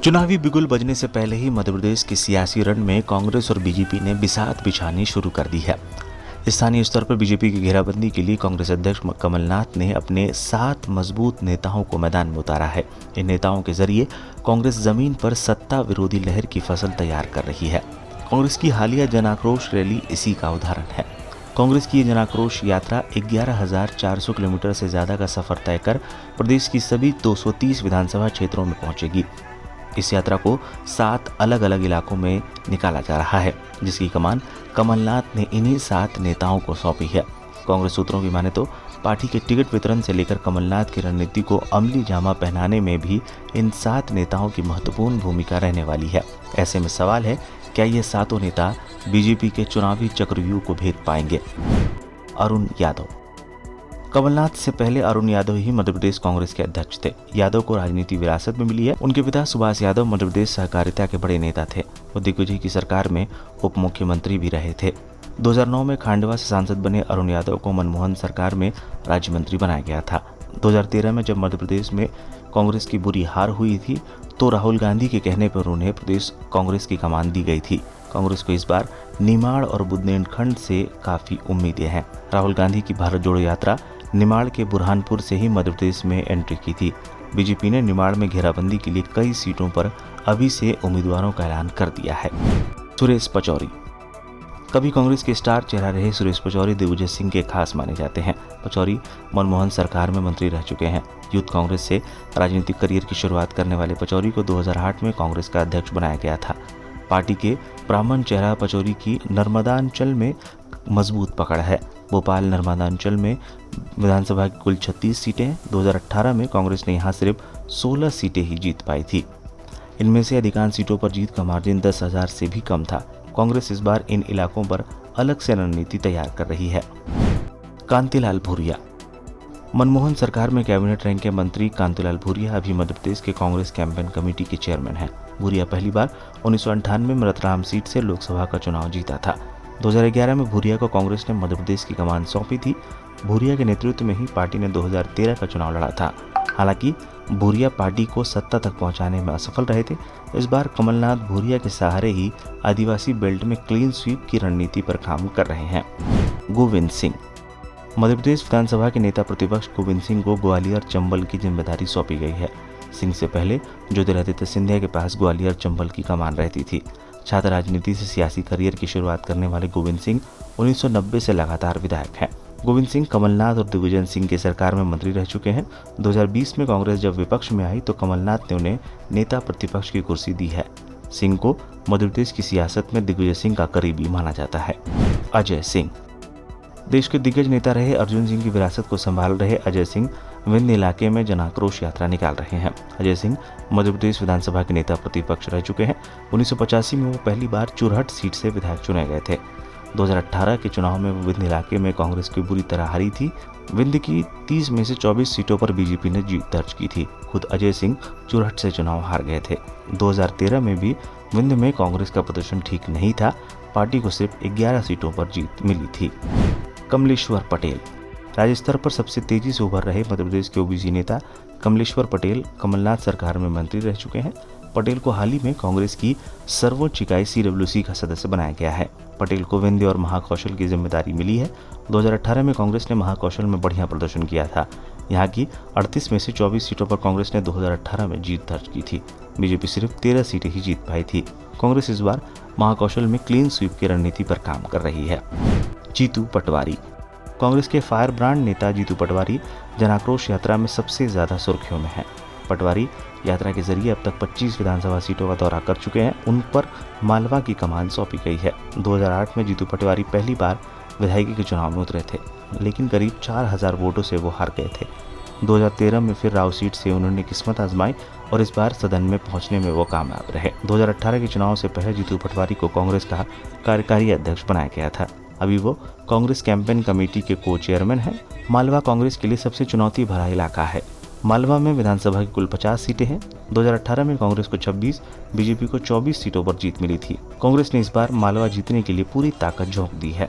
चुनावी बिगुल बजने से पहले ही मध्य प्रदेश के सियासी रण में कांग्रेस और बीजेपी ने बिसात बिछानी शुरू कर दी है। स्थानीय स्तर पर बीजेपी की घेराबंदी के लिए कांग्रेस अध्यक्ष कमलनाथ ने अपने 7 मजबूत नेताओं को मैदान में उतारा है। इन नेताओं के जरिए कांग्रेस जमीन पर सत्ता विरोधी लहर की फसल तैयार कर रही है। कांग्रेस की हालिया जन आक्रोश रैली इसी का उदाहरण है। कांग्रेस की ये जन आक्रोश यात्रा 11,400 किलोमीटर से ज्यादा का सफर तय कर प्रदेश की सभी 230 विधानसभा क्षेत्रों में पहुंचेगी। इस यात्रा को 7 अलग अलग इलाकों में निकाला जा रहा है, जिसकी कमान कमलनाथ ने इन्हीं 7 नेताओं को सौंपी है। कांग्रेस सूत्रों की माने तो पार्टी के टिकट वितरण से लेकर कमलनाथ की रणनीति को अमली जामा पहनाने में भी इन 7 नेताओं की महत्वपूर्ण भूमिका रहने वाली है। ऐसे में सवाल है, क्या ये 7 नेता बीजेपी के चुनावी चक्रव्यूह को भेद पाएंगे? अरुण यादव। कमलनाथ से पहले अरुण यादव ही मध्य प्रदेश कांग्रेस के अध्यक्ष थे। यादव को राजनीति विरासत में मिली है। उनके पिता सुभाष यादव मध्य प्रदेश सहकारिता के बड़े नेता थे। वो दिग्विजय की सरकार में उप मुख्यमंत्री भी रहे थे। 2009 में खांडवा से सांसद बने अरुण यादव को मनमोहन सरकार में राज्य मंत्री बनाया गया था। 2013 में जब मध्य प्रदेश में कांग्रेस की बुरी हार हुई थी तो राहुल गांधी के कहने पर उन्हें प्रदेश कांग्रेस की कमान दी गई थी। कांग्रेस को इस बार निमाड़ और बुंदेलखंड से काफी उम्मीदें हैं। राहुल गांधी की भारत जोड़ो यात्रा निमाड़ के बुरहानपुर से ही मध्य प्रदेश में एंट्री की थी। बीजेपी ने निमाड़ में घेराबंदी के लिए कई सीटों पर अभी से उम्मीदवारों का ऐलान कर दिया है। सुरेश पचौरी। कभी कांग्रेस के स्टार चेहरा रहे सुरेश पचौरी दिग्विजय सिंह के खास माने जाते हैं। पचौरी मनमोहन सरकार में मंत्री रह चुके हैं। यूथ कांग्रेस से राजनीतिक करियर की शुरुआत करने वाले पचौरी को 2008 में कांग्रेस का अध्यक्ष बनाया गया था। पार्टी के ब्राह्मण चेहरा पचौरी की नर्मदांचल में मजबूत पकड़ है। भोपाल नर्मदांचल में विधानसभा की कुल 36 सीटें हैं। 2018 में कांग्रेस ने यहां सिर्फ 16 सीटें ही जीत पाई थी। इनमें से अधिकांश सीटों पर जीत का मार्जिन 10,000 से भी कम था। कांग्रेस इस बार इन इलाकों पर अलग से रणनीति तैयार कर रही है। कांतिलाल भूरिया। मनमोहन सरकार में कैबिनेट रैंक के मंत्री कांतिलाल भूरिया अभी मध्य प्रदेश के कांग्रेस कैंपेन कमेटी के चेयरमैन हैं। भूरिया पहली बार 1998 में रतलाम सीट से लोकसभा का चुनाव जीता था। 2011 में भूरिया को कांग्रेस ने मध्य प्रदेश की कमान सौंपी थी। भूरिया के नेतृत्व में ही पार्टी ने 2013 का चुनाव लड़ा था। हालांकि भूरिया पार्टी को सत्ता तक पहुंचाने में असफल रहे थे। इस बार कमलनाथ भूरिया के सहारे ही आदिवासी बेल्ट में क्लीन स्वीप की रणनीति पर काम कर रहे हैं। गोविंद सिंह। मध्य प्रदेश विधानसभा के नेता प्रतिपक्ष गोविंद सिंह को ग्वालियर चंबल की जिम्मेदारी सौंपी गई है। सिंह से पहले ज्योतिरादित्य सिंधिया के पास ग्वालियर चंबल की कमान रहती थी। छात्र राजनीति से सियासी करियर की शुरुआत करने वाले गोविंद सिंह 1990 से लगातार विधायक हैं। गोविंद सिंह कमलनाथ और दिग्विजय सिंह की सरकार में मंत्री रह चुके हैं। 2020 में कांग्रेस जब विपक्ष में आई तो कमलनाथ ने उन्हें नेता प्रतिपक्ष की कुर्सी दी है। सिंह को मध्य प्रदेश की सियासत में दिग्विजय सिंह का करीबी माना जाता है। अजय सिंह। देश के दिग्गज नेता रहे अर्जुन सिंह की विरासत को संभाल रहे अजय सिंह विंध्य इलाके में जन आक्रोश यात्रा निकाल रहे हैं। अजय सिंह मध्य प्रदेश विधानसभा के नेता प्रतिपक्ष रह चुके हैं। 1985 में वो पहली बार चुरहट सीट से विधायक चुने गए थे। 2018 के चुनाव में वो विंध्य इलाके में कांग्रेस की बुरी तरह हारी थी। विंध्य की 30 में से 24 सीटों पर बीजेपी ने जीत दर्ज की थी। खुद अजय सिंह चुरहट से चुनाव हार गए थे। 2013 में भी विंध्य में कांग्रेस का प्रदर्शन ठीक नहीं था। पार्टी को सिर्फ 11 सीटों पर जीत मिली थी। कमलेश्वर पटेल। राज्य स्तर पर सबसे तेजी से उभर रहे मध्य प्रदेश के ओबीसी नेता कमलेश्वर पटेल कमलनाथ सरकार में मंत्री रह चुके हैं। पटेल को हाल ही में कांग्रेस की सर्वोच्च इकाई CWC का सदस्य बनाया गया है। पटेल को विंध्य और महाकौशल की जिम्मेदारी मिली है। 2018 में कांग्रेस ने महाकौशल में बढ़िया प्रदर्शन किया था। यहाँ की 38 में से 24 सीटों पर कांग्रेस ने 2018 में जीत दर्ज की थी। बीजेपी सिर्फ 13 सीटें ही जीत पाई थी। कांग्रेस इस बार महाकौशल में क्लीन स्वीप की रणनीति पर काम कर रही है। जीतू पटवारी। कांग्रेस के फायर ब्रांड नेता जीतू पटवारी जन आक्रोश यात्रा में सबसे ज्यादा सुर्खियों में हैं। पटवारी यात्रा के जरिए अब तक 25 विधानसभा सीटों का दौरा कर चुके हैं। उन पर मालवा की कमान सौंपी गई है। 2008 में जीतू पटवारी पहली बार विधायकी के चुनाव में उतरे थे, लेकिन करीब 4,000 वोटों से वो हार गए थे। 2013 में फिर राव सीट से उन्होंने किस्मत आजमाई और इस बार सदन में पहुंचने में वो कामयाब रहे। 2018 के चुनाव से पहले जीतू पटवारी को कांग्रेस का कार्यकारी अध्यक्ष बनाया गया था। अभी वो कांग्रेस कैंपेन कमेटी के को चेयरमैन हैं। मालवा कांग्रेस के लिए सबसे चुनौती भरा इलाका है। मालवा में विधानसभा की कुल 50 सीटें हैं। 2018 में कांग्रेस को 26, बीजेपी को 24 सीटों पर जीत मिली थी। कांग्रेस ने इस बार मालवा जीतने के लिए पूरी ताकत झोंक दी है।